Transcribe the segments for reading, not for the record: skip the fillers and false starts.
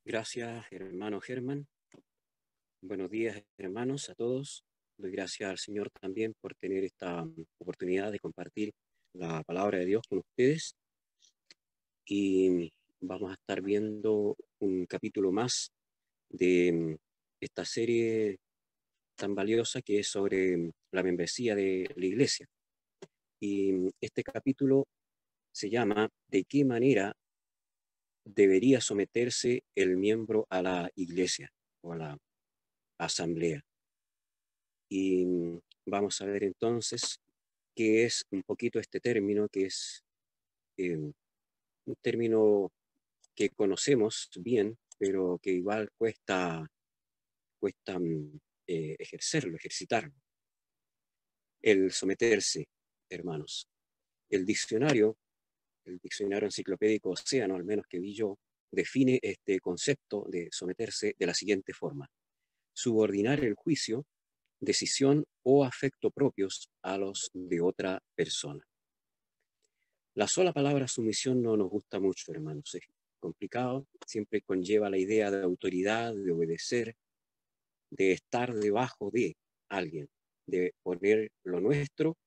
Gracias, hermano Germán. Buenos días, hermanos, a todos. Doy gracias al Señor también por tener esta oportunidad de compartir la palabra de Dios con ustedes. Y vamos a estar viendo un capítulo más de esta serie tan valiosa que es sobre la membresía de la iglesia. Y este capítulo se llama ¿De qué manera debería someterse el miembro a la iglesia o a la asamblea? Y vamos a ver entonces qué es un poquito este término, que es un término que conocemos bien, pero que igual cuesta ejercerlo, ejercitarlo. El someterse, hermanos. El diccionario, el diccionario enciclopédico Océano, al menos que vi yo, define este concepto de someterse de la siguiente forma: subordinar el juicio, decisión o afecto propios a los de otra persona. La sola palabra sumisión no nos gusta mucho, hermanos. Es complicado, siempre conlleva la idea de autoridad, de obedecer, de estar debajo de alguien, de poner lo nuestro,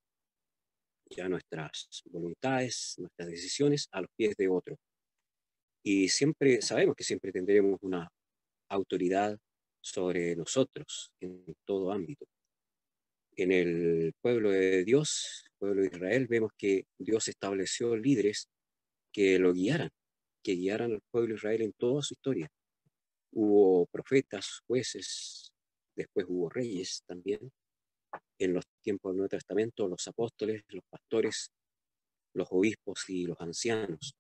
ya nuestras voluntades, nuestras decisiones, a los pies de otro. Y siempre sabemos que siempre tendremos una autoridad sobre nosotros en todo ámbito. En el pueblo de Dios, pueblo de Israel, vemos que Dios estableció líderes que lo guiaran, que guiaran al pueblo de Israel en toda su historia. Hubo profetas, jueces, después hubo reyes también. En los tiempos del Nuevo Testamento, los apóstoles, los pastores, los obispos y los ancianos.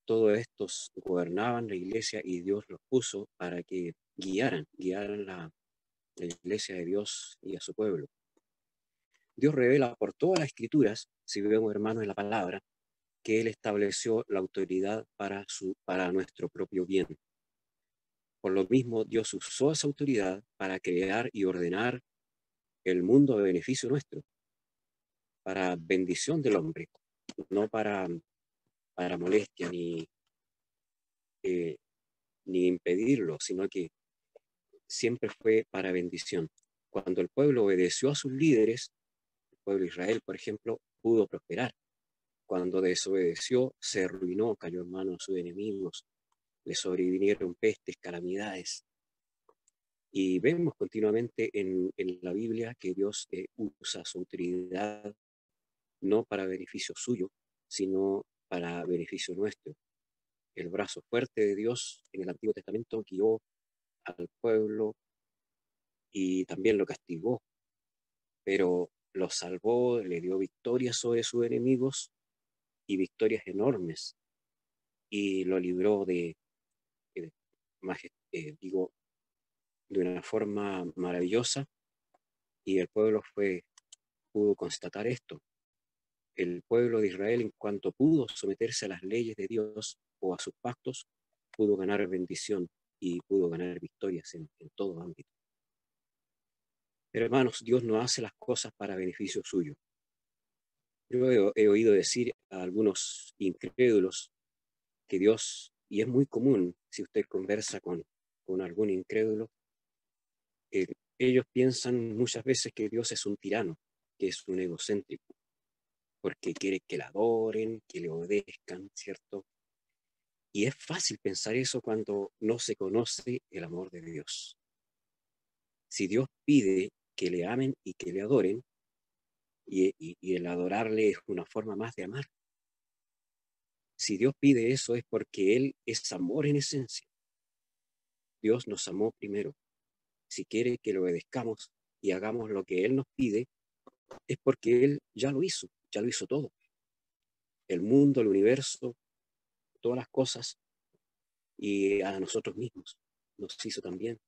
Todos estos gobernaban la iglesia y Dios los puso para que guiaran la iglesia de Dios y a su pueblo. Dios revela por todas las escrituras, si vemos, hermanos, en la palabra, que Él estableció la autoridad para nuestro propio bien. Por lo mismo, Dios usó esa autoridad para crear y ordenar el mundo de beneficio nuestro, para bendición del hombre, no para molestia eh, ni impedirlo, sino que siempre fue para bendición. Cuando el pueblo obedeció a sus líderes, el pueblo de Israel, por ejemplo, pudo prosperar. Cuando desobedeció, se arruinó, cayó en manos de sus enemigos, le sobrevinieron pestes, calamidades. Y vemos continuamente en la Biblia que Dios usa su autoridad no para beneficio suyo, sino para beneficio nuestro. El brazo fuerte de Dios en el Antiguo Testamento guió al pueblo y también lo castigó, pero lo salvó, le dio victorias sobre sus enemigos y victorias enormes, y lo libró de, digo, de una forma maravillosa, y el pueblo pudo constatar esto. El pueblo de Israel, en cuanto pudo someterse a las leyes de Dios o a sus pactos, pudo ganar bendición y pudo ganar victorias en todo ámbito. Pero hermanos, Dios no hace las cosas para beneficio suyo. Yo he oído decir a algunos incrédulos que Dios, y es muy común si usted conversa con algún incrédulo, eh, ellos piensan muchas veces que Dios es un tirano, que es un egocéntrico, porque quiere que le adoren, que le obedezcan, ¿cierto? Y es fácil pensar eso cuando no se conoce el amor de Dios. Si Dios pide que le amen y que le adoren, y el adorarle es una forma más de amar. Si Dios pide eso es porque Él es amor en esencia. Dios nos amó primero. Si quiere que lo obedezcamos y hagamos lo que Él nos pide, es porque Él ya lo hizo todo. El mundo, el universo, todas las cosas, y a nosotros mismos nos hizo también.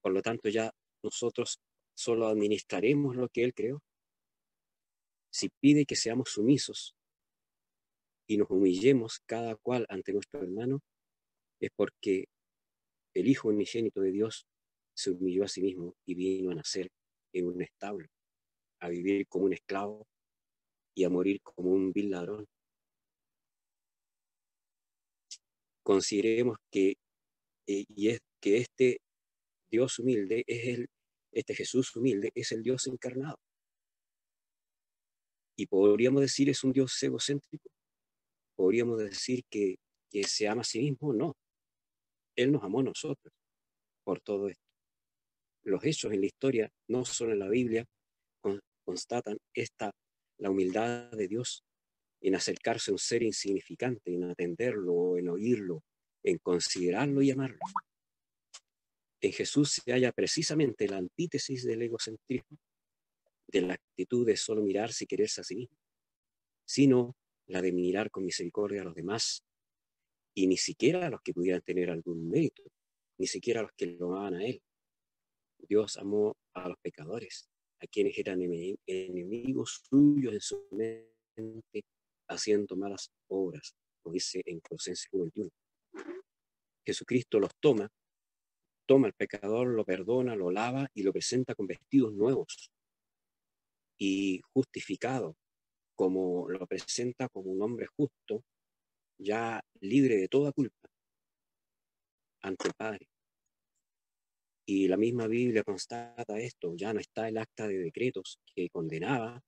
Por lo tanto, ya nosotros solo administraremos lo que Él creó. Si pide que seamos sumisos y nos humillemos cada cual ante nuestro hermano, es porque el Hijo unigénito de Dios se humilló a sí mismo y vino a nacer en un establo, a vivir como un esclavo y a morir como un vil ladrón. Consideremos que y es que este Dios humilde este Jesús humilde es el Dios encarnado. Y podríamos decir es un Dios egocéntrico. Podríamos decir que se ama a sí mismo. No, Él nos amó a nosotros por todo esto. Los hechos en la historia, no solo en la Biblia, constatan la humildad de Dios en acercarse a un ser insignificante, en atenderlo, en oírlo, en considerarlo y amarlo. En Jesús se halla precisamente la antítesis del egocentrismo, de la actitud de solo mirarse y quererse a sí mismo, sino la de mirar con misericordia a los demás, y ni siquiera a los que pudieran tener algún mérito, ni siquiera a los que lo amaban a Él. Dios amó a los pecadores, a quienes eran enemigos suyos en su mente, haciendo malas obras, como dice en Colosenses 1:21. Jesucristo los toma al pecador, lo perdona, lo lava y lo presenta con vestidos nuevos, y justificado, como lo presenta como un hombre justo, ya libre de toda culpa ante el Padre. Y la misma Biblia constata esto. Ya no está el acta de decretos que condenaba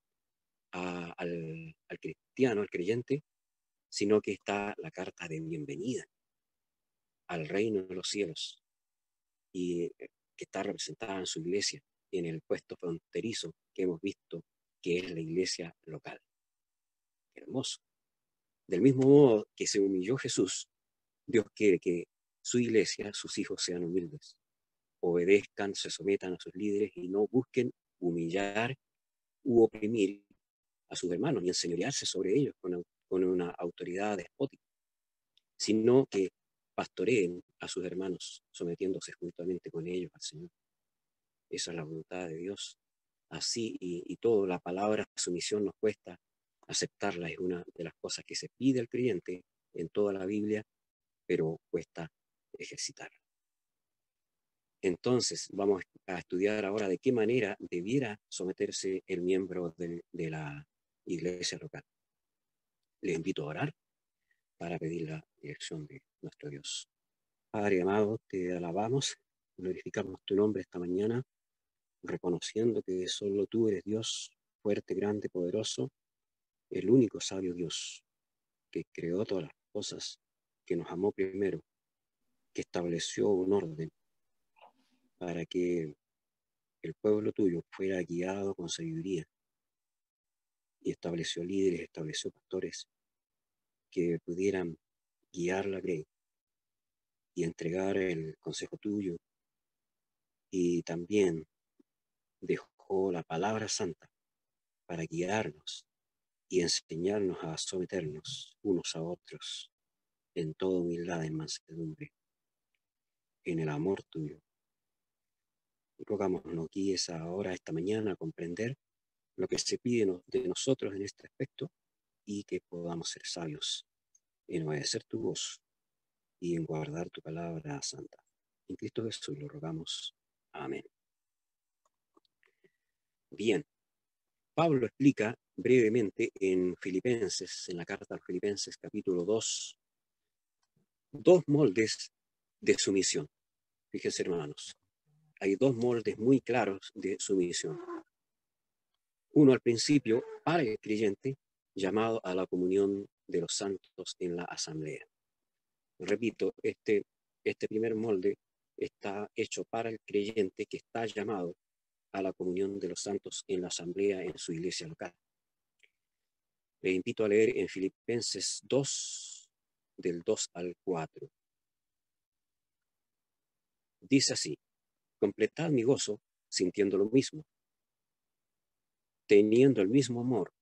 al cristiano, al creyente, sino que está la carta de bienvenida al reino de los cielos, y que está representada en su iglesia, en el puesto fronterizo que hemos visto, que es la iglesia local. Hermoso. Del mismo modo que se humilló Jesús, Dios quiere que su iglesia, sus hijos, sean humildes, obedezcan, se sometan a sus líderes y no busquen humillar u oprimir a sus hermanos ni enseñorearse sobre ellos con una autoridad despótica, sino que pastoreen a sus hermanos, sometiéndose juntamente con ellos al Señor. Esa es la voluntad de Dios. Así y todo, la palabra sumisión nos cuesta aceptarla, es una de las cosas que se pide al creyente en toda la Biblia, pero cuesta ejercitarla. Entonces, vamos a estudiar ahora de qué manera debiera someterse el miembro de la iglesia local. Les invito a orar para pedir la dirección de nuestro Dios. Padre amado, te alabamos, glorificamos tu nombre esta mañana, reconociendo que solo tú eres Dios, fuerte, grande, poderoso, el único sabio Dios, que creó todas las cosas, que nos amó primero, que estableció un orden para que el pueblo tuyo fuera guiado con sabiduría, y estableció líderes, estableció pastores que pudieran guiar la grey y entregar el consejo tuyo, y también dejó la palabra santa para guiarnos y enseñarnos a someternos unos a otros en toda humildad, en mansedumbre, en el amor tuyo. Rogamos nos guíes ahora, esta mañana, a comprender lo que se pide de nosotros en este aspecto, y que podamos ser sabios en obedecer tu voz y en guardar tu palabra santa. En Cristo Jesús lo rogamos. Amén. Bien, Pablo explica brevemente en Filipenses, en la carta a los Filipenses capítulo 2, dos moldes de sumisión. Fíjense, hermanos, hay dos moldes muy claros de sumisión. Uno al principio, para el creyente, llamado a la comunión de los santos en la asamblea. Repito, este primer molde está hecho para el creyente que está llamado a la comunión de los santos en la asamblea en su iglesia local. Le invito a leer en Filipenses 2, del 2 al 4. Dice así: completad mi gozo sintiendo lo mismo, teniendo el mismo amor,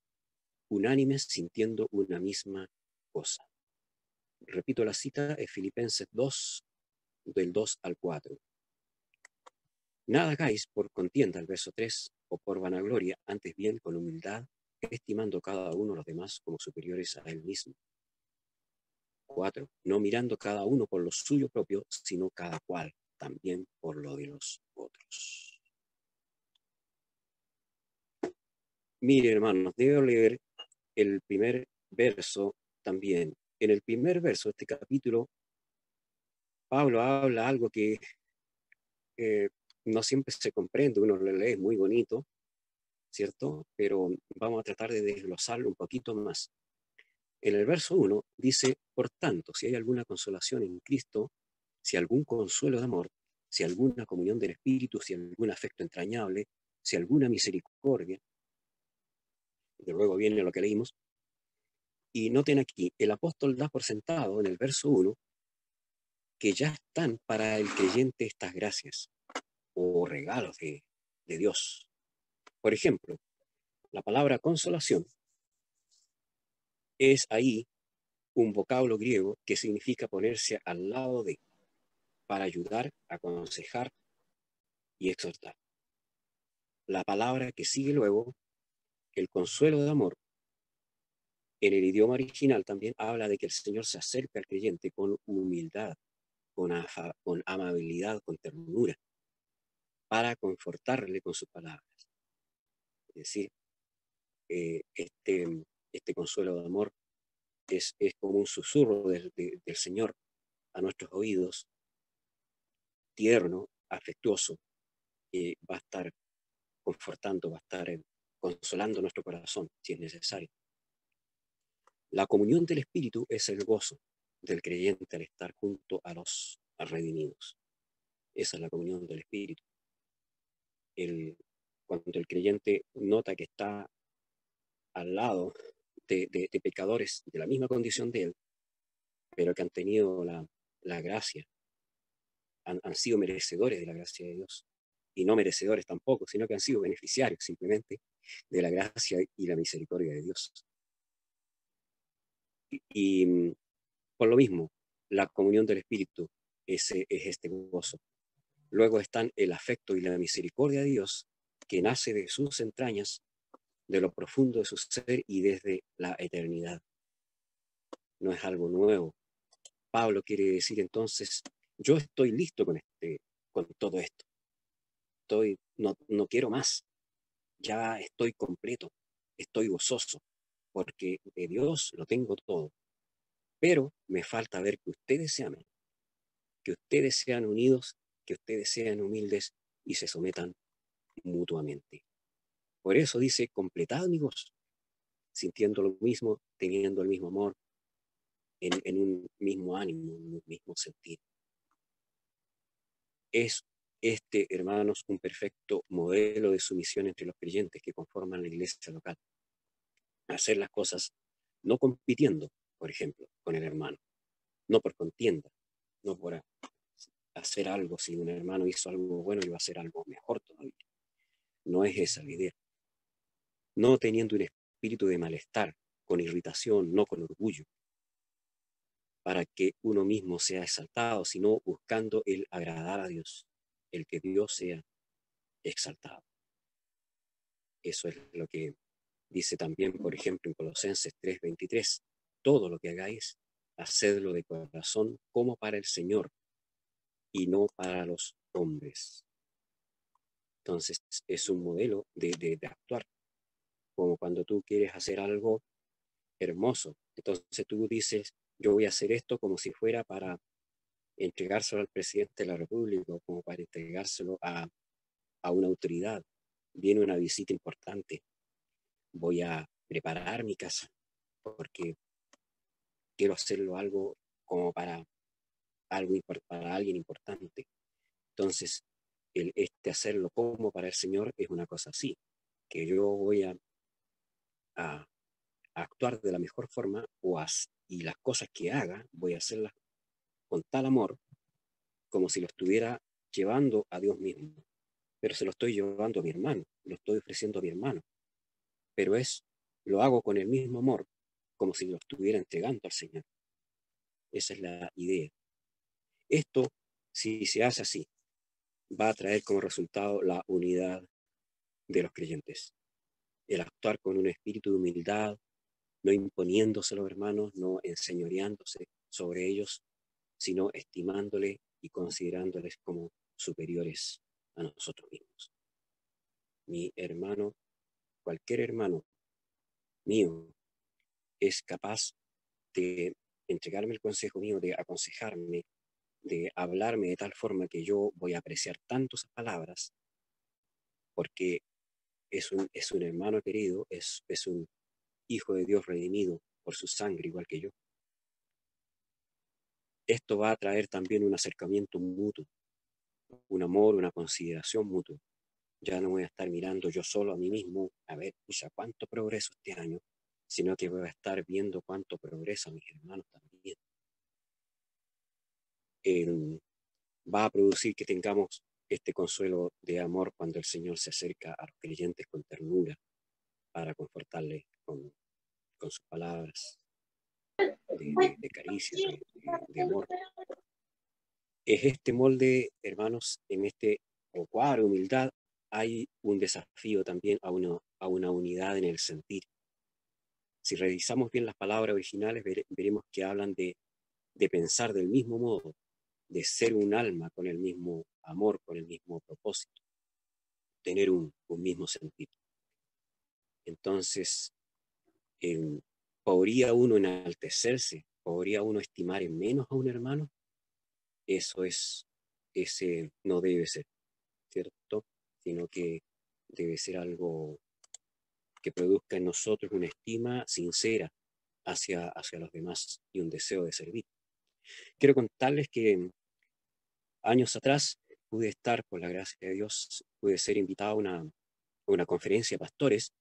unánimes, sintiendo una misma cosa. Repito la cita, es Filipenses 2, del 2 al 4. Nada hagáis por contienda, el verso 3, o por vanagloria, antes bien con humildad, estimando cada uno a los demás como superiores a él mismo. 4. No mirando cada uno por lo suyo propio, sino cada cual también por lo de los otros. Mire, hermanos, debo leer el primer verso también. En el primer verso de este capítulo, Pablo habla algo que eh, no siempre se comprende, uno lo lee, es muy bonito, ¿cierto? Pero vamos a tratar de desglosarlo un poquito más. En el verso 1 dice, por tanto, si hay alguna consolación en Cristo, si algún consuelo de amor, si alguna comunión del Espíritu, si algún afecto entrañable, si alguna misericordia, de luego viene lo que leímos, y noten aquí, el apóstol da por sentado en el verso 1 que ya están para el creyente estas gracias o regalos de Dios. Por ejemplo, la palabra consolación es ahí un vocablo griego que significa ponerse al lado de, para ayudar, aconsejar y exhortar. La palabra que sigue luego, el consuelo de amor, en el idioma original también habla de que el Señor se acerca al creyente con humildad, con amabilidad, con ternura, para confortarle con sus palabras. Es decir, este consuelo de amor es como un susurro del Señor a nuestros oídos, tierno, afectuoso, que va a estar confortando, va a estar consolando nuestro corazón si es necesario. La comunión del Espíritu es el gozo del creyente al estar junto a los redimidos. Esa es la comunión del Espíritu. Cuando el creyente nota que está al lado de pecadores de la misma condición de él, pero que han tenido la gracia, han sido merecedores de la gracia de Dios, y no merecedores tampoco, sino que han sido beneficiarios simplemente de la gracia y la misericordia de Dios. Y por lo mismo, la comunión del Espíritu es este gozo. Luego están el afecto y la misericordia de Dios, que nace de sus entrañas, de lo profundo de su ser y desde la eternidad. No es algo nuevo. Pablo quiere decir entonces, yo estoy listo con todo esto. No quiero más. Ya estoy completo. Estoy gozoso. Porque de Dios lo tengo todo. Pero me falta ver que ustedes se amen, que ustedes sean unidos, que ustedes sean humildes y se sometan mutuamente. Por eso dice, completad mi gozo, sintiendo lo mismo, teniendo el mismo amor, en un mismo ánimo, en un mismo sentir. Es hermanos, un perfecto modelo de sumisión entre los creyentes que conforman la iglesia local. Hacer las cosas no compitiendo, por ejemplo, con el hermano, no por contienda, no por hacer algo, si un hermano hizo algo bueno, yo voy a hacer algo mejor todavía. No es esa la idea. No teniendo un espíritu de malestar, con irritación, no con orgullo, para que uno mismo sea exaltado, sino buscando el agradar a Dios, el que Dios sea exaltado. Eso es lo que dice también, por ejemplo, en Colosenses 3:23, todo lo que hagáis, hacedlo de corazón como para el Señor y no para los hombres. Entonces es un modelo de actuar, como cuando tú quieres hacer algo hermoso. Entonces tú dices, yo voy a hacer esto como si fuera para entregárselo al presidente de la República, como para entregárselo a una autoridad. Viene una visita importante, voy a preparar mi casa porque quiero hacerlo algo como para para alguien importante. Entonces, hacerlo como para el Señor es una cosa así, que yo voy a actuar de la mejor forma y las cosas que haga voy a hacerlas con tal amor como si lo estuviera llevando a Dios mismo. Pero se lo estoy llevando a mi hermano, lo estoy ofreciendo a mi hermano. Pero lo hago con el mismo amor como si lo estuviera entregando al Señor. Esa es la idea. Esto, si se hace así, va a traer como resultado la unidad de los creyentes. El actuar con un espíritu de humildad, no imponiéndose a los hermanos, no enseñoreándose sobre ellos, sino estimándole y considerándoles como superiores a nosotros mismos. Mi hermano, cualquier hermano mío, es capaz de entregarme el consejo mío, de aconsejarme de hablarme de tal forma que yo voy a apreciar tanto esas palabras, porque es un hermano querido, es un hijo de Dios redimido por su sangre, igual que yo. Esto va a traer también un acercamiento mutuo, un amor, una consideración mutua. Ya no voy a estar mirando yo solo a mí mismo, a ver, pucha, cuánto progreso este año, sino que voy a estar viendo cuánto progresa mis hermanos también. Eh, Va a producir que tengamos este consuelo de amor cuando el Señor se acerca a los creyentes con ternura para confortarles con sus palabras de caricia, de amor. Es este molde, hermanos, en este cuadro de humildad hay un desafío también a una unidad en el sentir. Si revisamos bien las palabras originales, veremos que hablan de pensar del mismo modo, de ser un alma con el mismo amor, con el mismo propósito, tener un mismo sentir. Entonces, eh, ¿podría uno enaltecerse? ¿Podría uno estimar en menos a un hermano? Eso ese no debe ser, ¿cierto? Sino que debe ser algo que produzca en nosotros una estima sincera hacia los demás y un deseo de servir. Quiero contarles que años atrás pude estar, por la gracia de Dios, pude ser invitado a una conferencia de pastores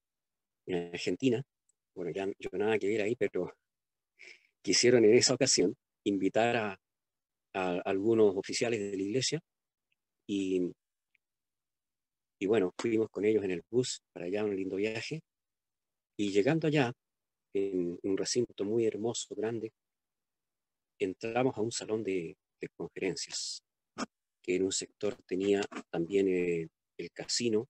en Argentina. Bueno, ya yo nada que ver ahí, pero quisieron en esa ocasión invitar a algunos oficiales de la iglesia y, y bueno, fuimos con ellos en el bus para allá, un lindo viaje, y llegando allá, en un recinto muy hermoso, grande, entramos a un salón de conferencias, que en un sector tenía también el casino,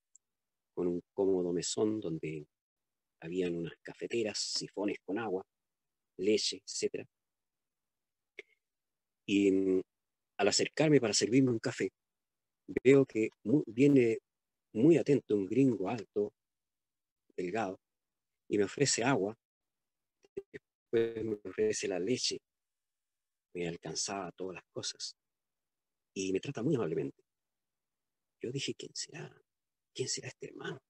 con un cómodo mesón donde habían unas cafeteras, sifones con agua, leche, etc. Y al acercarme para servirme un café, veo que viene muy atento un gringo alto, delgado, y me ofrece agua, después me ofrece la leche, me alcanzaba todas las cosas, y me trata muy amablemente. Yo dije, ¿quién será? ¿Quién será este hermano?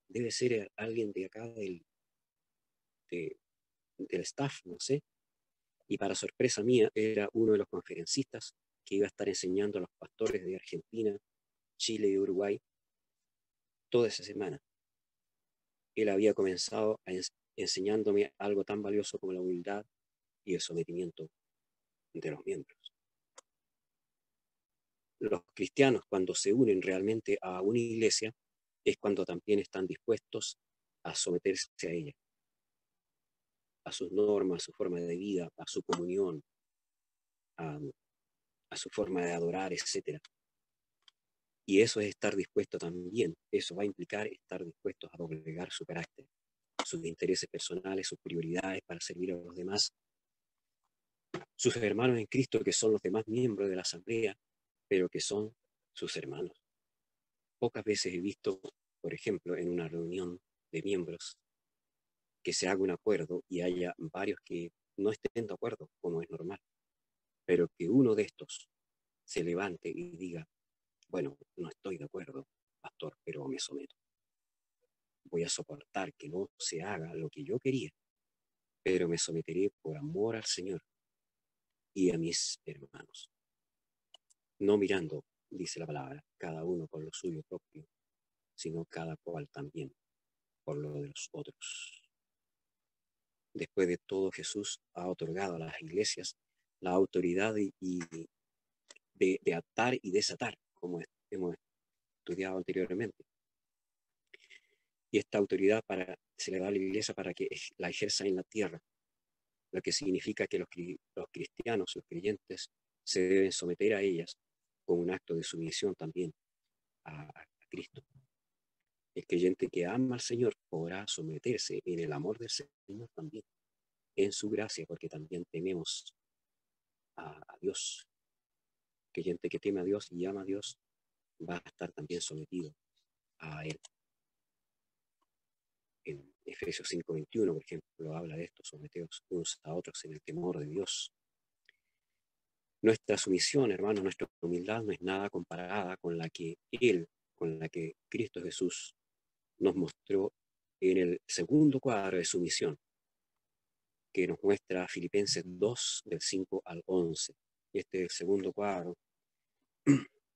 Debe ser alguien de acá de, del staff, no sé. Y para sorpresa mía, era uno de los conferencistas que iba a estar enseñando a los pastores de Argentina, Chile y Uruguay toda esa semana. Él había comenzado enseñándome algo tan valioso como la humildad y el sometimiento de los miembros. Los cristianos, cuando se unen realmente a una iglesia, es cuando también están dispuestos a someterse a ella, a sus normas, a su forma de vida, a su comunión, a, a su forma de adorar, etc. Y eso es estar dispuesto también, eso va a implicar estar dispuestos a doblegar su carácter, sus intereses personales, sus prioridades para servir a los demás, sus hermanos en Cristo, que son los demás miembros de la asamblea, pero que son sus hermanos. Pocas veces he visto, por ejemplo, en una reunión de miembros, que se haga un acuerdo y haya varios que no estén de acuerdo, como es normal, pero que uno de estos se levante y diga, bueno, no estoy de acuerdo, pastor, pero me someto. Voy a soportar que no se haga lo que yo quería, pero me someteré por amor al Señor y a mis hermanos. No mirando, dice la palabra, cada uno por lo suyo propio, sino cada cual también por lo de los otros. Después de todo, Jesús ha otorgado a las iglesias la autoridad de atar y desatar, como hemos estudiado anteriormente. Y esta autoridad se le da a la iglesia para que la ejerza en la tierra, lo que significa que los cristianos, los creyentes, se deben someter a ellas con un acto de sumisión también a Cristo. El creyente que ama al Señor podrá someterse en el amor del Señor también, en su gracia, porque también tememos a Dios. El creyente que teme a Dios y ama a Dios va a estar también sometido a Él. En Efesios 5:21, por ejemplo, habla de esto: someteos unos a otros en el temor de Dios. Nuestra sumisión, hermanos, nuestra humildad no es nada comparada con la que Cristo Jesús nos mostró en el segundo cuadro de sumisión, que nos muestra Filipenses 2, del 5 al 11. Este es el segundo cuadro,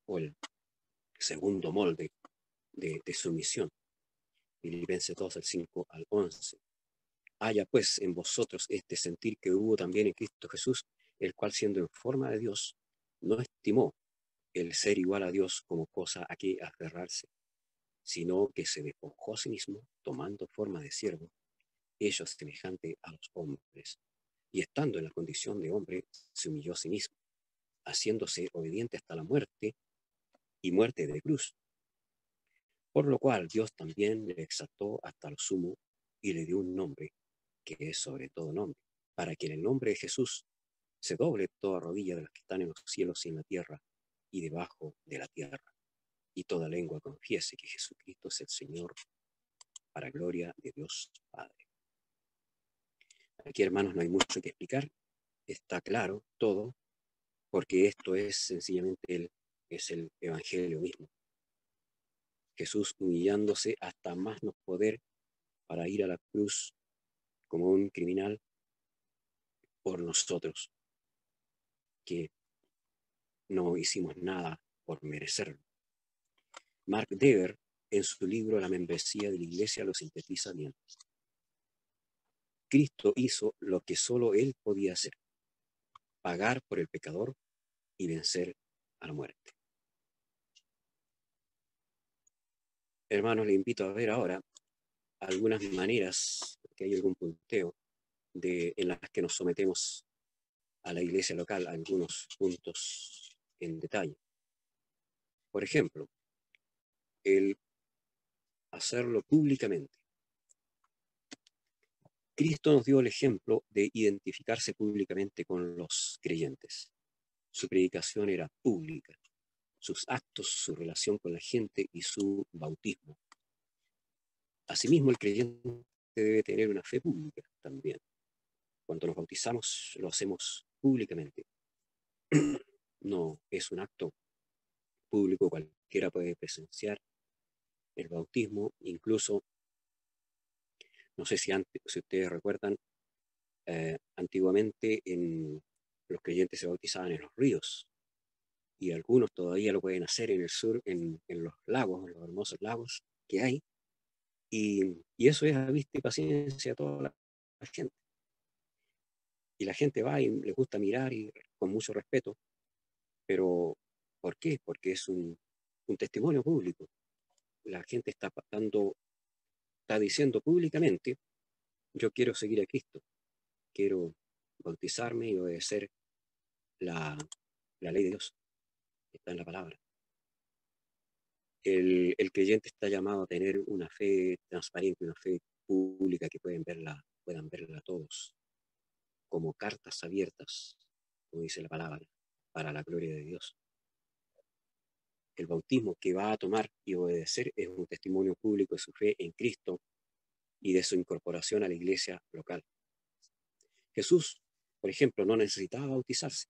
o el segundo molde de sumisión. Filipenses 2, del 5 al 11. Haya pues en vosotros este sentir que hubo también en Cristo Jesús, el cual siendo en forma de Dios, no estimó el ser igual a Dios como cosa a que aferrarse, sino que se despojó a sí mismo, tomando forma de siervo, hecho semejante a los hombres, y estando en la condición de hombre, se humilló a sí mismo, haciéndose obediente hasta la muerte, y muerte de cruz. Por lo cual Dios también le exaltó hasta lo sumo, y le dio un nombre, que es sobre todo nombre, para que en el nombre de Jesús se doble toda rodilla de los que están en los cielos y en la tierra, y debajo de la tierra, y toda lengua confiese que Jesucristo es el Señor, para gloria de Dios Padre. Aquí, hermanos, no hay mucho que explicar, está claro todo, porque esto es sencillamente es el Evangelio mismo. Jesús humillándose hasta más no poder para ir a la cruz como un criminal por nosotros, que no hicimos nada por merecerlo. Mark Dever, en su libro La membresía de la Iglesia, lo sintetiza bien. Cristo hizo lo que solo Él podía hacer, pagar por el pecador y vencer a la muerte. Hermanos, le invito a ver ahora algunas maneras, que hay algún punteo, en las que nos sometemos a la iglesia local, algunos puntos en detalle. Por ejemplo, el hacerlo públicamente. Cristo nos dio el ejemplo de identificarse públicamente con los creyentes. Su predicación era pública, sus actos, su relación con la gente y su bautismo. Asimismo, el creyente debe tener una fe pública también. Cuando nos bautizamos, lo hacemos públicamente. No es un acto público, cualquiera puede presenciar el bautismo, incluso, no sé si ustedes recuerdan, antiguamente los creyentes se bautizaban en los ríos, y algunos todavía lo pueden hacer en el sur, en los lagos, en los hermosos lagos que hay, y eso es a vista y paciencia a toda la gente. Y la gente va y les gusta mirar y con mucho respeto, pero ¿por qué? Porque es un testimonio público. La gente está diciendo públicamente: yo quiero seguir a Cristo, quiero bautizarme y obedecer la ley de Dios, que está en la palabra. El creyente está llamado a tener una fe transparente, una fe pública que puedan verla todos, como cartas abiertas, como dice la palabra, para la gloria de Dios. El bautismo que va a tomar y obedecer es un testimonio público de su fe en Cristo y de su incorporación a la iglesia local. Jesús, por ejemplo, no necesitaba bautizarse,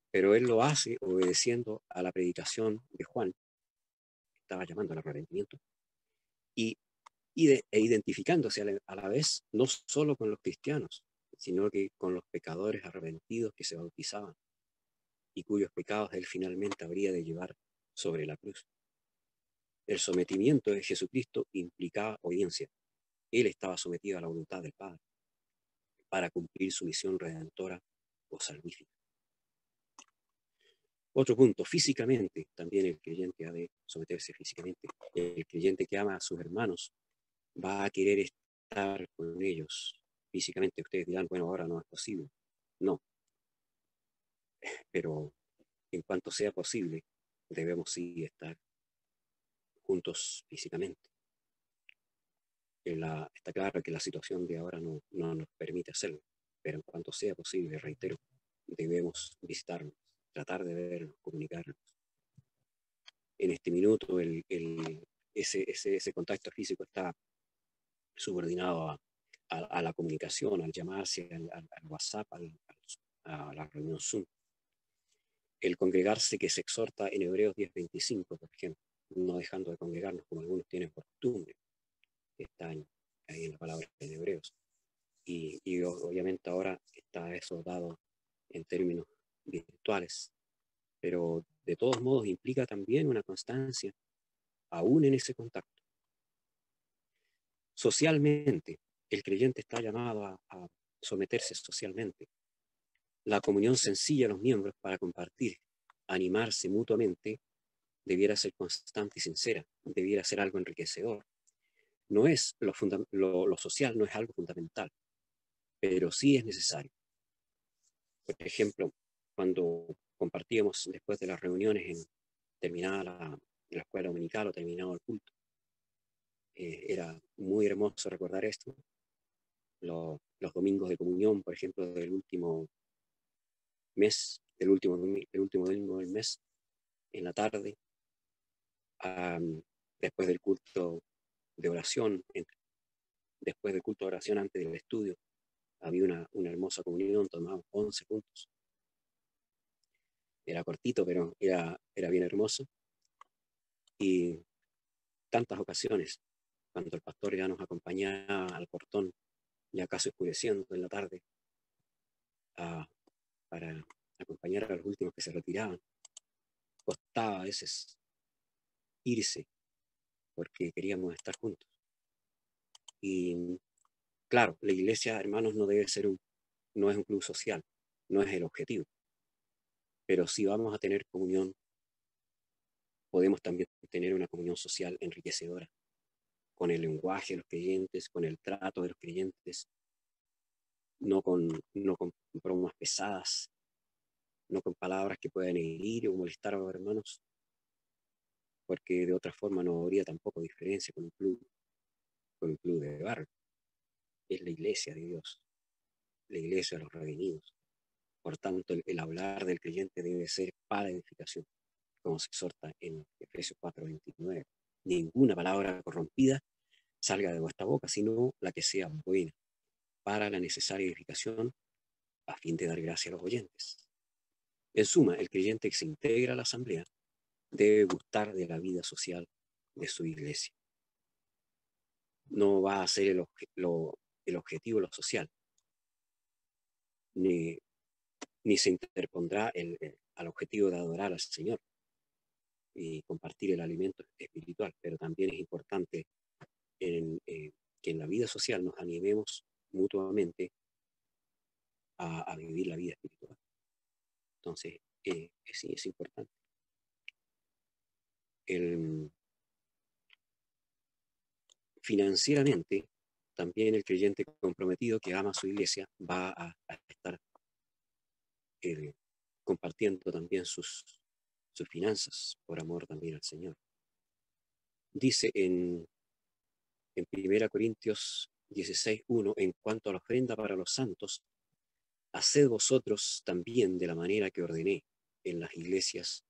pero él lo hace obedeciendo a la predicación de Juan, que estaba llamando al arrepentimiento, e identificándose a la vez no solo con los cristianos, sino que con los pecadores arrepentidos que se bautizaban y cuyos pecados él finalmente habría de llevar sobre la cruz. El sometimiento de Jesucristo implicaba obediencia. Él estaba sometido a la voluntad del Padre para cumplir su misión redentora o salvífica. Otro punto, físicamente, también el creyente ha de someterse físicamente. El creyente que ama a sus hermanos va a querer estar con ellos físicamente. Ustedes dirán, bueno, ahora no es posible. No, pero en cuanto sea posible, debemos sí estar juntos físicamente. Está claro que la situación de ahora no nos permite hacerlo, pero en cuanto sea posible, reitero, debemos visitarnos, tratar de vernos, comunicarnos. En este minuto ese contacto físico está subordinado a la comunicación, al llamarse, al WhatsApp, a la reunión Zoom. el congregarse que se exhorta en Hebreos 10:25, por ejemplo, no dejando de congregarnos como algunos tienen por costumbre, que está ahí en la palabra en Hebreos. Y obviamente ahora está eso dado en términos virtuales, pero de todos modos implica también una constancia aún en ese contacto. Socialmente, el creyente está llamado a someterse socialmente. La comunión sencilla de los miembros para compartir, animarse mutuamente, debiera ser constante y sincera, debiera ser algo enriquecedor. No es lo social, no es algo fundamental, pero sí es necesario. Por ejemplo, cuando compartíamos después de las reuniones terminada la escuela dominical o terminado el culto, era muy hermoso recordar esto. Los domingos de comunión, por ejemplo, del último mes, el último domingo del mes, en la tarde, después del culto de oración, después del culto de oración antes del estudio, había una hermosa comunión, tomábamos 11 puntos. Era cortito, pero era bien hermoso. Y tantas ocasiones, cuando el pastor ya nos acompañaba al portón, ya casi oscureciendo en la tarde, para acompañar a los últimos que se retiraban. Costaba a veces irse porque queríamos estar juntos. Y claro, la iglesia, hermanos, no debe ser no es un club social, no es el objetivo. Pero si vamos a tener comunión, podemos también tener una comunión social enriquecedora, con el lenguaje de los creyentes, con el trato de los creyentes, no con bromas pesadas, no con palabras que puedan herir o molestar a los hermanos, porque de otra forma no habría tampoco diferencia con un club de barrio. Es la iglesia de Dios, la iglesia de los redimidos. Por tanto, el hablar del creyente debe ser para edificación, como se exhorta en Efesios 4:29. Ninguna palabra corrompida salga de vuestra boca, sino la que sea buena, para la necesaria edificación, a fin de dar gracia a los oyentes. En suma, el creyente que se integra a la asamblea debe gustar de la vida social de su iglesia. No va a ser el objetivo lo social, ni se interpondrá al objetivo de adorar al Señor y compartir el alimento espiritual, pero también es importante que en la vida social nos animemos mutuamente a vivir la vida espiritual. Entonces, sí, es importante. Financieramente, también el creyente comprometido que ama a su iglesia va a estar compartiendo también sus finanzas por amor también al Señor. Dice en 1 Corintios 16:1, en cuanto a la ofrenda para los santos, haced vosotros también de la manera que ordené en las iglesias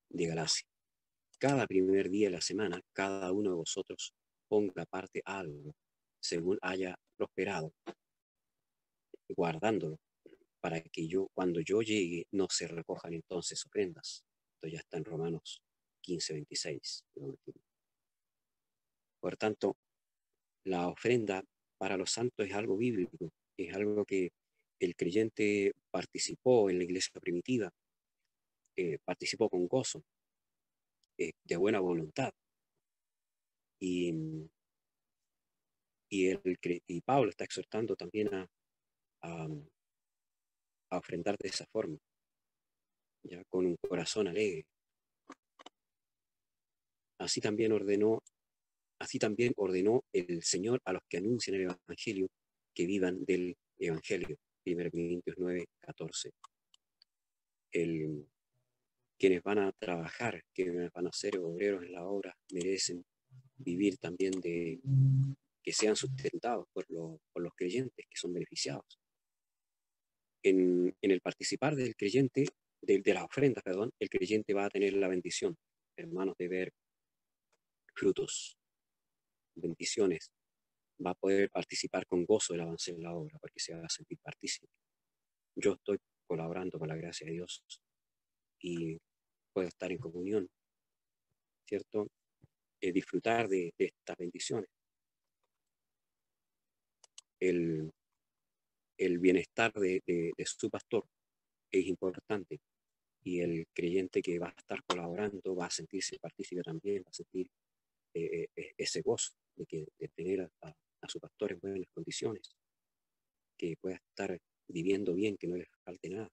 de Galacia. Cada primer día de la semana, cada uno de vosotros ponga aparte algo, según haya prosperado, guardándolo, para que cuando yo llegue, no se recojan entonces ofrendas. Esto ya está en Romanos 15:26. Por tanto, la ofrenda para los santos es algo bíblico, es algo que el creyente participó en la iglesia primitiva, participó con gozo, de buena voluntad. Y, y Pablo está exhortando también a, a ofrendar de esa forma, ya con un corazón alegre. Así también ordenó el Señor a los que anuncian el Evangelio que vivan del Evangelio. 1 Corintios 9:14. Quienes van a trabajar, quienes van a ser obreros en la obra, merecen vivir también que sean sustentados por los creyentes que son beneficiados. En el participar del creyente, de las ofrendas, perdón, el creyente va a tener la bendición, hermanos, de ver frutos, bendiciones, va a poder participar con gozo del avance en la obra, porque se va a sentir partícipe. Yo estoy colaborando con la gracia de Dios y pueda estar en comunión, ¿cierto? Disfrutar de estas bendiciones. El, el bienestar de su pastor es importante, y el creyente que va a estar colaborando va a sentirse partícipe también, va a sentir ese gozo de tener a su pastor en buenas condiciones, que pueda estar viviendo bien, que no les falte nada.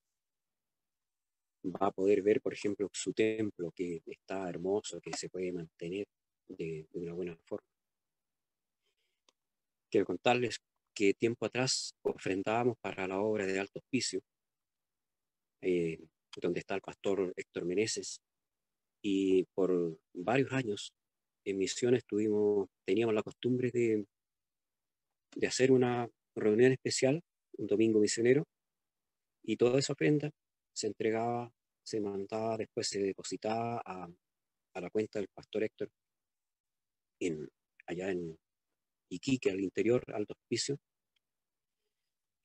Va a poder ver, por ejemplo, su templo, que está hermoso, que se puede mantener de una buena forma. Quiero contarles que tiempo atrás ofrendábamos para la obra de Alto Hospicio, donde está el pastor Héctor Meneses, y por varios años en Misiones teníamos la costumbre de hacer una reunión especial, un domingo misionero, y toda esa ofrenda se entregaba, se mandaba, después se depositaba a la cuenta del pastor Héctor allá en Iquique, al interior, Alto Hospicio.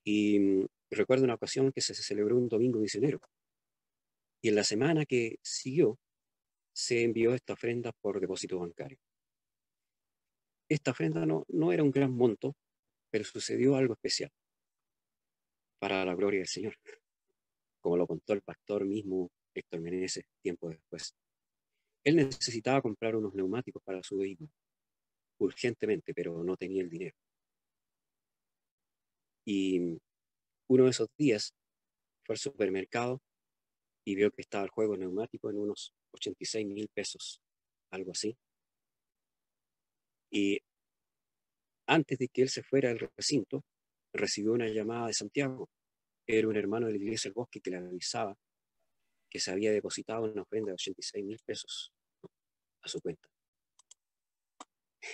Y recuerdo una ocasión que se celebró un domingo misionero, y en la semana que siguió se envió esta ofrenda por depósito bancario. Esta ofrenda no era un gran monto, pero sucedió algo especial para la gloria del Señor, como lo contó el pastor mismo Héctor Meneses tiempo después. Él necesitaba comprar unos neumáticos para su vehículo, urgentemente, pero no tenía el dinero. Y uno de esos días fue al supermercado y vio que estaba el juego neumático en unos 86,000 pesos, algo así. Y antes de que él se fuera del recinto, recibió una llamada de Santiago. Era un hermano de la iglesia del Bosque que le avisaba que se había depositado una ofrenda de 86,000 pesos a su cuenta.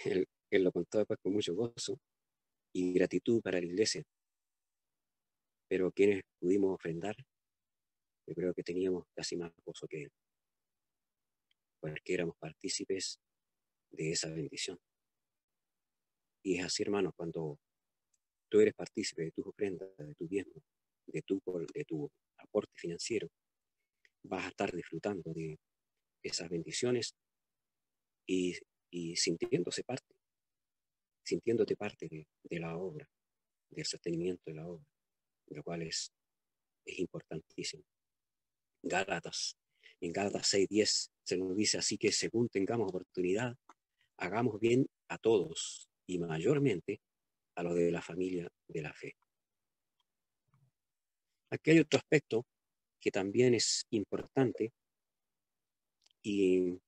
Él lo contó después con mucho gozo y gratitud para la iglesia. Pero quienes pudimos ofrendar, yo creo que teníamos casi más gozo que él, porque éramos partícipes de esa bendición. Y es así, hermanos, cuando tú eres partícipe de tus ofrendas, de tu diezmo, de tu aporte financiero, vas a estar disfrutando de esas bendiciones y, y sintiéndote parte de la obra, del sostenimiento de la obra, lo cual es importantísimo. En Gálatas 6:10 se nos dice: así que según tengamos oportunidad, hagamos bien a todos, y mayormente a los de la familia de la fe. Aquí hay otro aspecto que también es importante, y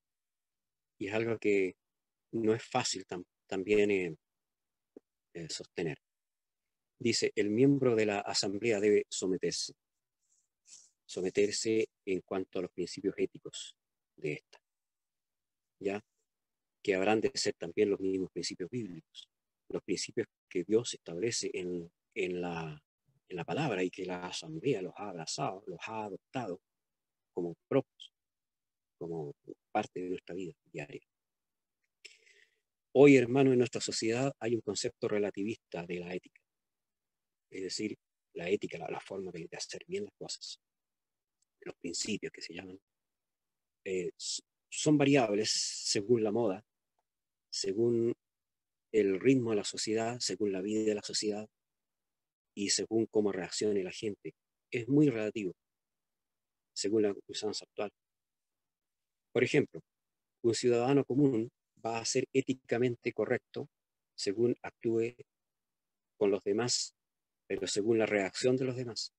es algo que no es fácil también sostener. Dice: el miembro de la asamblea debe someterse en cuanto a los principios éticos de esta, ¿ya? Que habrán de ser también los mismos principios bíblicos, los principios que Dios establece en la palabra, y que la asamblea los ha abrazado, los ha adoptado como propios, como parte de nuestra vida diaria. Hoy, hermano, en nuestra sociedad hay un concepto relativista de la ética, es decir, la ética, la forma de hacer bien las cosas, los principios que se llaman, son variables según la moda, según el ritmo de la sociedad, según la vida de la sociedad y según cómo reaccione la gente. Es muy relativo según la usanza actual. Por ejemplo, un ciudadano común va a ser éticamente correcto según actúe con los demás, pero según la reacción de los demás.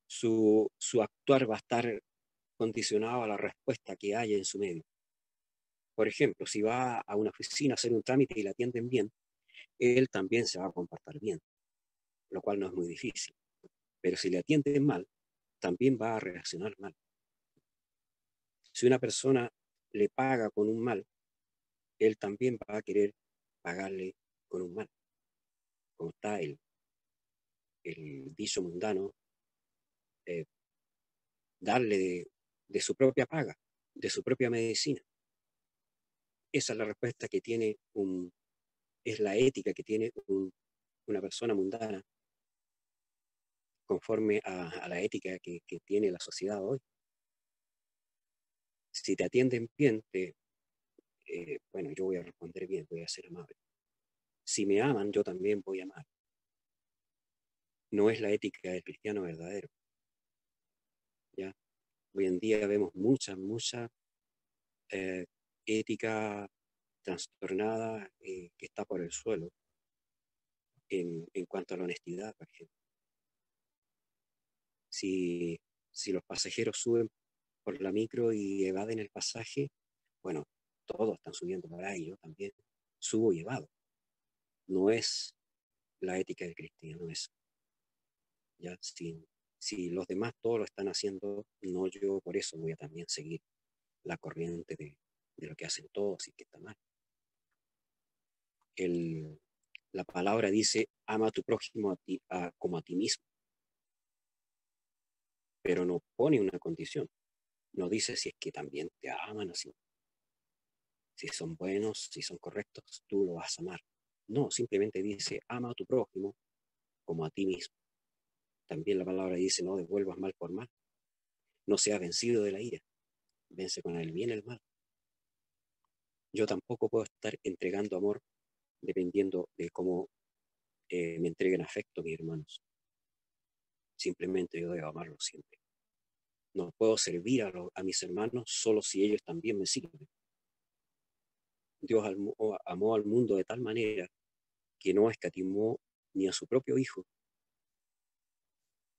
Su actuar va a estar condicionado a la respuesta que haya en su medio. Por ejemplo, si va a una oficina a hacer un trámite y la atienden bien, él también se va a comportar bien, lo cual no es muy difícil. Pero si le atienden mal, también va a reaccionar mal. Si una persona le paga con un mal, él también va a querer pagarle con un mal. Como está el dicho mundano, eh, darle de su propia paga, de su propia medicina. Esa es la respuesta que tiene es la ética que tiene una persona mundana, conforme a la ética que tiene la sociedad hoy. Si te atienden bien, bueno, yo voy a responder bien, voy a ser amable. Si me aman, yo también voy a amar. No es la ética del cristiano verdadero. ¿Ya? Hoy en día vemos mucha ética trastornada que está por el suelo en cuanto a la honestidad, por ejemplo. Si los pasajeros suben por la micro y evaden el pasaje, bueno, todos están subiendo por ahí, yo también subo y evado. No es la ética del cristiano eso. ¿Ya? Si los demás todos lo están haciendo, no yo por eso voy a también seguir la corriente de lo que hacen todos y que está mal. La palabra dice, ama a tu prójimo como a ti mismo, pero no pone una condición. No dice si es que también te aman así. Si son buenos, si son correctos, tú lo vas a amar. No, simplemente dice, ama a tu prójimo como a ti mismo. También la palabra dice, no devuelvas mal por mal. No seas vencido de la ira. Vence con el bien el mal. Yo tampoco puedo estar entregando amor dependiendo de cómo me entreguen afecto mis hermanos. Simplemente yo debo amarlos siempre. No puedo servir a mis hermanos solo si ellos también me sirven. Dios amó al mundo de tal manera que no escatimó ni a su propio Hijo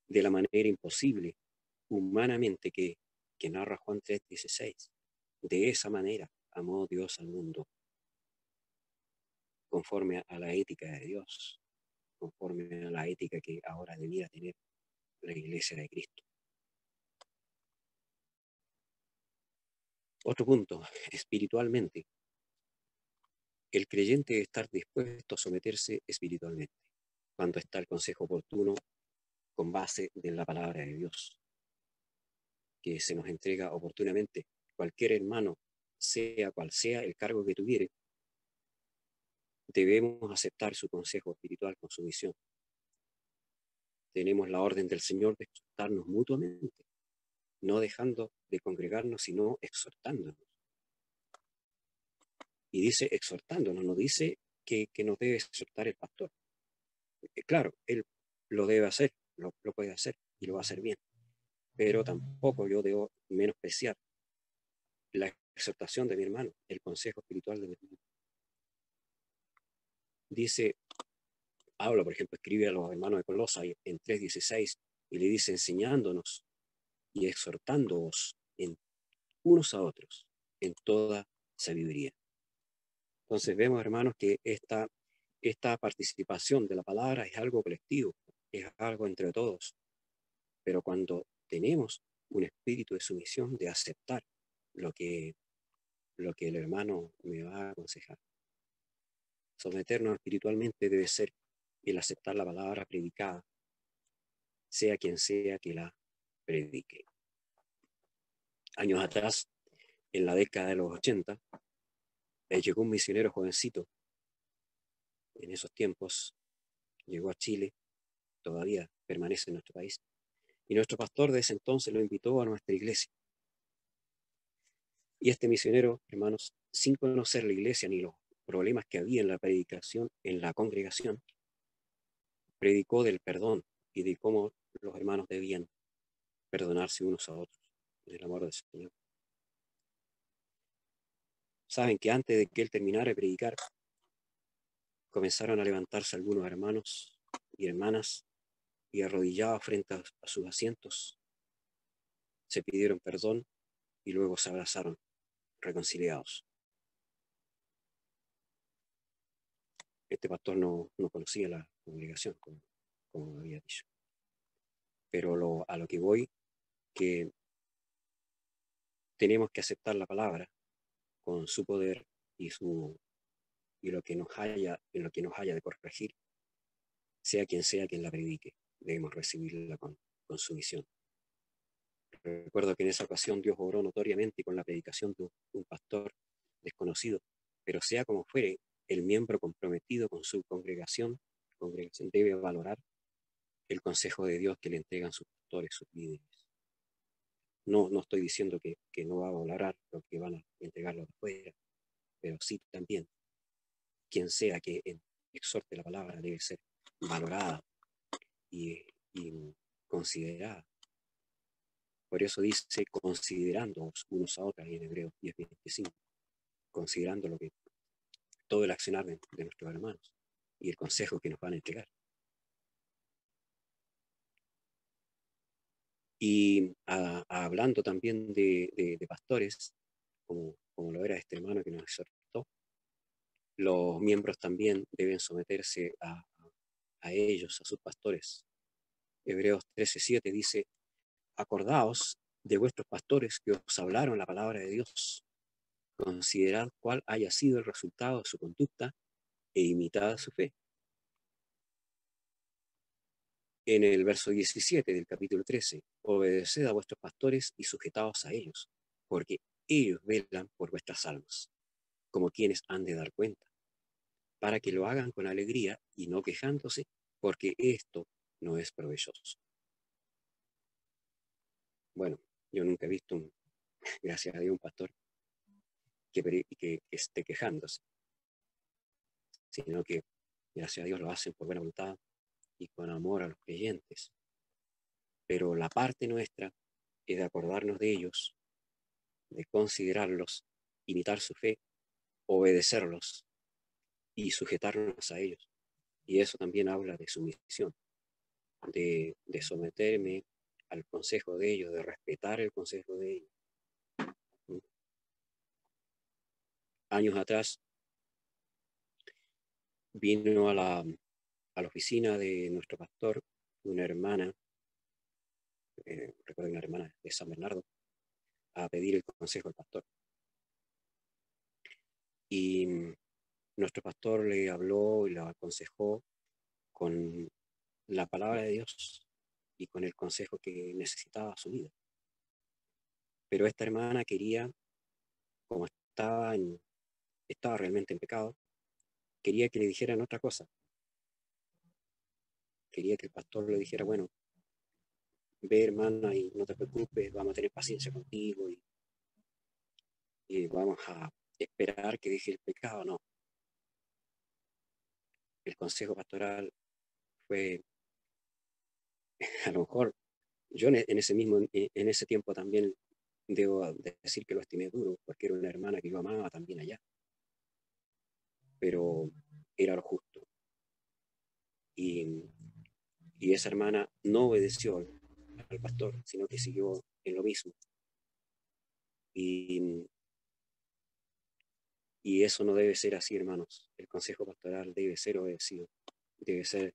de la manera imposible, humanamente, que narra Juan 3:16. De esa manera amó Dios al mundo, conforme a la ética de Dios, conforme a la ética que ahora debiera tener la Iglesia de Cristo. Otro punto, espiritualmente. El creyente debe estar dispuesto a someterse espiritualmente, cuando está el consejo oportuno con base en la palabra de Dios, que se nos entrega oportunamente. Cualquier hermano, sea cual sea el cargo que tuviere, debemos aceptar su consejo espiritual con sumisión. Tenemos la orden del Señor de exhortarnos mutuamente, no dejando de congregarnos, sino exhortándonos. Y dice exhortándonos, no dice que nos debe exhortar el pastor. Claro, él lo debe hacer, lo puede hacer y lo va a hacer bien, pero tampoco yo debo menospreciar la exhortación de mi hermano, el consejo espiritual de mi hermano. Dice, Pablo, por ejemplo, escribe a los hermanos de Colosas en 3:16 y le dice enseñándonos y exhortándoos unos a otros en toda sabiduría. Entonces vemos, hermanos, que esta participación de la palabra es algo colectivo, es algo entre todos, pero cuando tenemos un espíritu de sumisión, de aceptar lo que el hermano me va a aconsejar. Someternos espiritualmente debe ser el aceptar la palabra predicada, sea quien sea que la predique. Años atrás, en la década de los 80, llegó un misionero jovencito. En esos tiempos llegó a Chile, todavía permanece en nuestro país, y nuestro pastor de ese entonces lo invitó a nuestra iglesia. Y este misionero, hermanos, sin conocer la iglesia ni los problemas que había en la predicación, en la congregación, predicó del perdón y de cómo los hermanos debían perdonarse unos a otros en el amor del Señor. Saben que antes de que él terminara de predicar, comenzaron a levantarse algunos hermanos y hermanas y arrodillados frente a sus asientos, se pidieron perdón y luego se abrazaron, reconciliados. Este pastor no conocía la congregación, como había dicho. Pero a lo que voy, que tenemos que aceptar la palabra con su poder y lo que nos haya de corregir, sea quien la predique, debemos recibirla con sumisión. Recuerdo que en esa ocasión Dios obró notoriamente con la predicación de un pastor desconocido, pero sea como fuere, el miembro comprometido con su congregación debe valorar el consejo de Dios que le entregan sus pastores, sus líderes. No estoy diciendo que no va a valorar lo que van a entregarlo de afuera, pero sí también quien sea que exhorte la palabra debe ser valorada y considerada. Por eso dice considerándoos unos a otros en Hebreos 10:25, considerando lo que todo el accionar de nuestros hermanos y el consejo que nos van a entregar. Y hablando también de pastores, como lo era este hermano que nos exhortó, los miembros también deben someterse a ellos, a sus pastores. Hebreos 13:7 dice, acordaos de vuestros pastores que os hablaron la palabra de Dios. Considerad cuál haya sido el resultado de su conducta e imitad su fe. En el verso 17 del capítulo 13, obedeced a vuestros pastores y sujetaos a ellos, porque ellos velan por vuestras almas, como quienes han de dar cuenta, para que lo hagan con alegría y no quejándose, porque esto no es provechoso. Bueno, yo nunca he visto, gracias a Dios, un pastor que esté quejándose, sino que, gracias a Dios, lo hacen por buena voluntad y con amor a los creyentes. Pero la parte nuestra es de acordarnos de ellos, de considerarlos, imitar su fe, obedecerlos y sujetarnos a ellos. Y eso también habla de sumisión, de someterme al consejo de ellos, de respetar el consejo de ellos. Años atrás vino a la oficina de nuestro pastor una hermana, recuerdo una hermana de San Bernardo, a pedir el consejo del pastor. Y nuestro pastor le habló y la aconsejó con la palabra de Dios y con el consejo que necesitaba su vida. Pero esta hermana quería, como estaba realmente en pecado, quería que le dijeran otra cosa. Quería que el pastor le dijera, bueno, ve hermana y no te preocupes, vamos a tener paciencia contigo y vamos a esperar que deje el pecado. No, el consejo pastoral fue, a lo mejor, yo en ese tiempo también debo decir que lo estimé duro, porque era una hermana que yo amaba también allá, pero era lo justo. Y, y esa hermana no obedeció al pastor, sino que siguió en lo mismo. Y, y eso no debe ser así, hermanos. El consejo pastoral debe ser obedecido, debe ser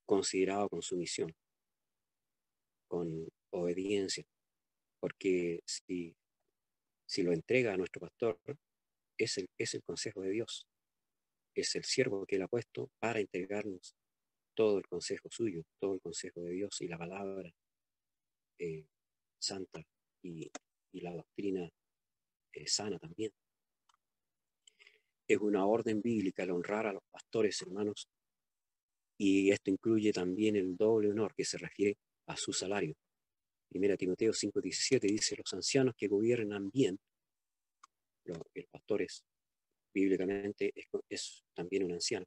considerado con sumisión, con obediencia, porque si lo entrega a nuestro pastor, es el consejo de Dios, es el siervo que él ha puesto para entregarnos todo el consejo suyo, todo el consejo de Dios y la palabra eh, santa y, y la doctrina sana también. Es una orden bíblica el honrar a los pastores, hermanos, y esto incluye también el doble honor que se refiere a su salario. Primera Timoteo 5:17 dice, los ancianos que gobiernan bien, el pastor es, bíblicamente es también un anciano,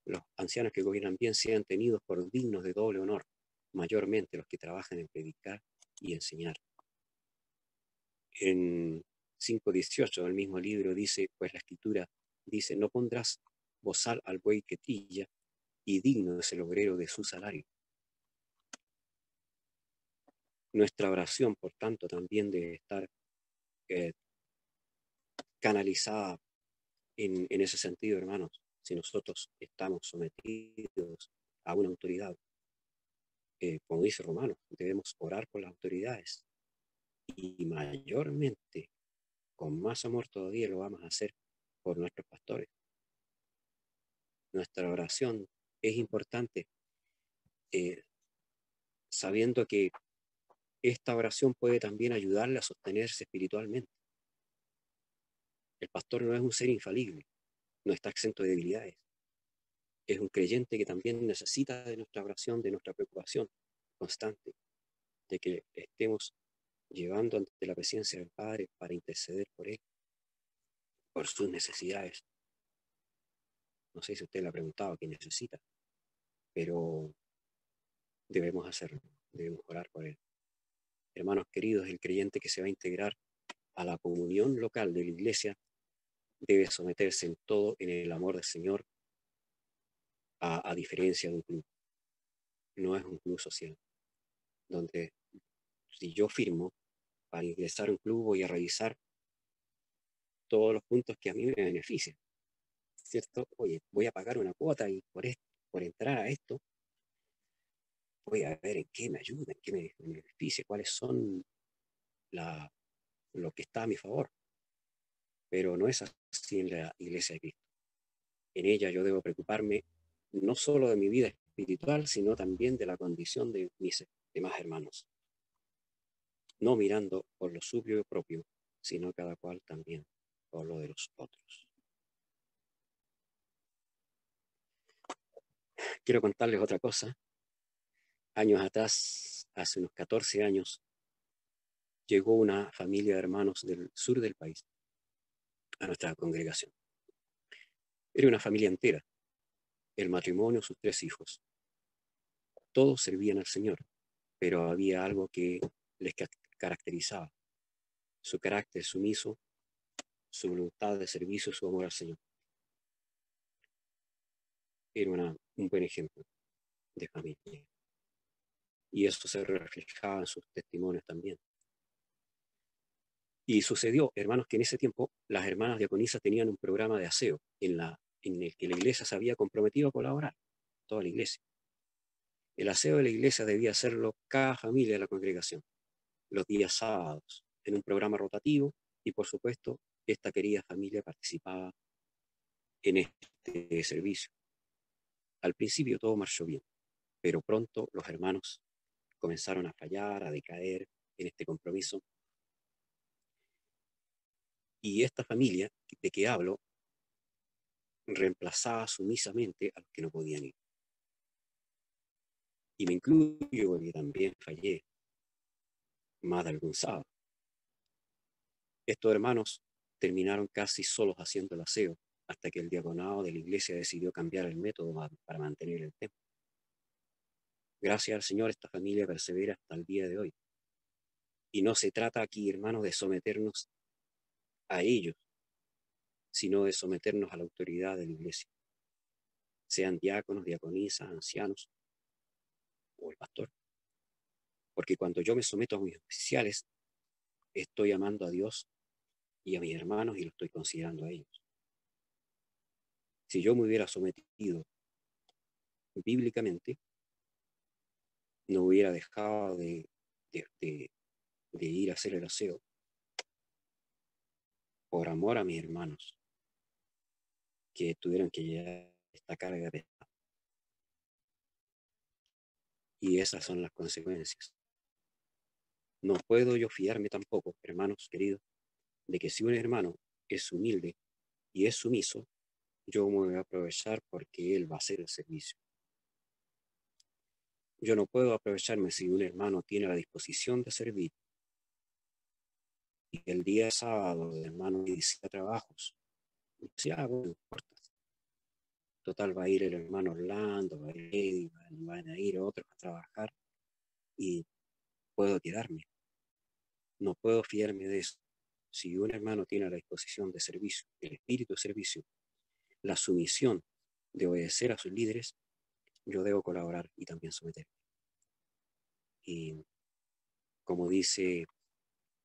los ancianos que gobiernan bien sean tenidos por dignos de doble honor, mayormente los que trabajan en predicar y enseñar. En 5:18 del mismo libro dice, pues la escritura dice, no pondrás bozal al buey que trilla, y digno es el obrero de su salario. Nuestra oración, por tanto, también debe estar eh, canalizada en ese sentido, hermanos. Si nosotros estamos sometidos a una autoridad, como dice Romanos, debemos orar por las autoridades y mayormente, con más amor todavía, lo vamos a hacer por nuestros pastores. Nuestra oración es importante, eh, sabiendo que esta oración puede también ayudarle a sostenerse espiritualmente. El pastor no es un ser infalible, no está exento de debilidades. Es un creyente que también necesita de nuestra oración, de nuestra preocupación constante, de que estemos llevando ante la presencia del Padre para interceder por él, por sus necesidades. No sé si usted le ha preguntado qué necesita, pero debemos hacerlo, debemos orar por él. Hermanos queridos, el creyente que se va a integrar a la comunión local de la iglesia debe someterse en todo en el amor del Señor, a diferencia de un club. No es un club social, donde si yo firmo para ingresar a un club voy a revisar todos los puntos que a mí me benefician, ¿cierto? Oye, voy a pagar una cuota y por entrar a esto, voy a ver en qué me ayuda, en qué me beneficia, cuáles son la, lo que está a mi favor. Pero no es así en la iglesia de Cristo. En ella yo debo preocuparme no solo de mi vida espiritual, sino también de la condición de mis demás hermanos. No mirando por lo suyo propio, sino cada cual también por lo de los otros. Quiero contarles otra cosa. Años atrás, hace unos 14 años, llegó una familia de hermanos del sur del país a nuestra congregación. Era una familia entera, el matrimonio, sus 3 hijos. Todos servían al Señor, pero había algo que les caracterizaba: su carácter sumiso, su voluntad de servicio, su amor al Señor. Era un buen ejemplo de familia. Y eso se reflejaba en sus testimonios también. Y sucedió, hermanos, que en ese tiempo las hermanas diaconisas tenían un programa de aseo en el que la iglesia se había comprometido a colaborar, toda la iglesia. El aseo de la iglesia debía hacerlo cada familia de la congregación, los días sábados, en un programa rotativo, y por supuesto, esta querida familia participaba en este servicio. Al principio todo marchó bien, pero pronto los hermanos comenzaron a fallar, a decaer en este compromiso. Y esta familia de que hablo reemplazaba sumisamente a los que no podían ir. Y me incluyo porque también fallé más de algún sábado. Estos hermanos terminaron casi solos haciendo el aseo, hasta que el diaconado de la iglesia decidió cambiar el método para mantener el templo. Gracias al Señor, esta familia persevera hasta el día de hoy. Y no se trata aquí, hermanos, de someternos a ellos, sino de someternos a la autoridad de la iglesia, sean diáconos, diaconisas, ancianos o el pastor. Porque cuando yo me someto a mis oficiales, estoy amando a Dios y a mis hermanos y lo estoy considerando a ellos. Si yo me hubiera sometido bíblicamente, no hubiera dejado de ir a hacer el aseo por amor a mis hermanos que tuvieron que llevar esta carga pesada. Y esas son las consecuencias. No puedo yo fiarme tampoco, hermanos queridos, de que si un hermano es humilde y es sumiso, yo me voy a aprovechar porque él va a hacer el servicio. Yo no puedo aprovecharme si un hermano tiene la disposición de servir y el día sábado el hermano dice trabajos. Y dice, bueno, no importa. Total, va a ir el hermano Orlando, va a ir Eddie, van a ir otros a trabajar y puedo quedarme. No puedo fiarme de eso. Si un hermano tiene la disposición de servicio, el espíritu de servicio, la sumisión de obedecer a sus líderes, yo debo colaborar y también someterme. Y como dice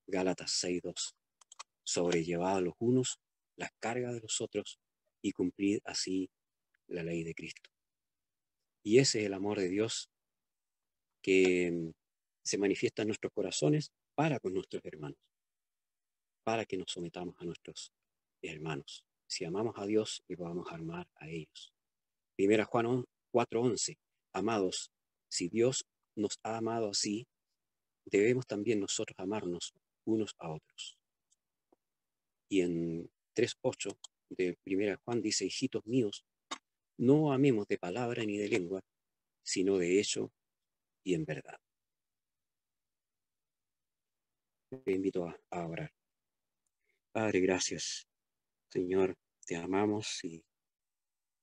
Gálatas 6:2, sobrellevad los unos las cargas de los otros y cumplid así la ley de Cristo. Y ese es el amor de Dios que se manifiesta en nuestros corazones para con nuestros hermanos, para que nos sometamos a nuestros hermanos. Si amamos a Dios, le vamos a amar a ellos. Primera Juan 4:11, amados, si Dios nos ha amado así, debemos también nosotros amarnos unos a otros. Y en 3:8 de Primera Juan dice, hijitos míos, no amemos de palabra ni de lengua, sino de hecho y en verdad. te invito a orar. Padre, gracias. Señor, te amamos y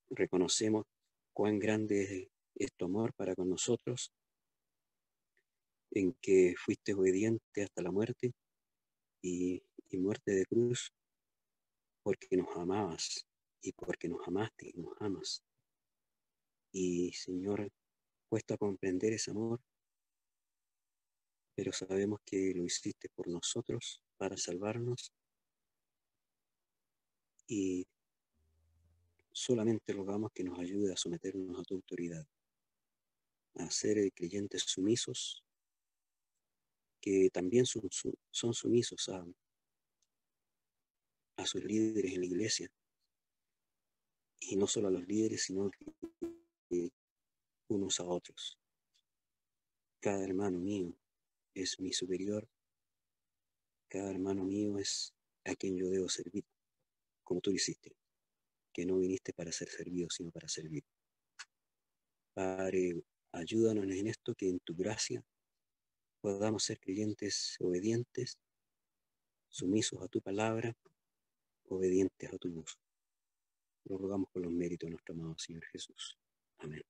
reconocemos cuán grande es tu amor para con nosotros, en que fuiste obediente hasta la muerte y muerte de cruz, porque nos amabas y porque nos amaste y nos amas. Y Señor, cuesta comprender ese amor, pero sabemos que lo hiciste por nosotros para salvarnos y solamente rogamos que nos ayude a someternos a tu autoridad, a ser creyentes sumisos, que también son sumisos a sus líderes en la iglesia, y no solo a los líderes, sino que unos a otros. Cada hermano mío es mi superior, cada hermano mío es a quien yo debo servir, como tú lo hiciste, que no viniste para ser servido, sino para servir. Padre, ayúdanos en esto, que en tu gracia podamos ser creyentes obedientes, sumisos a tu palabra, obedientes a tu voz. Lo rogamos por los méritos de nuestro amado Señor Jesús. Amén.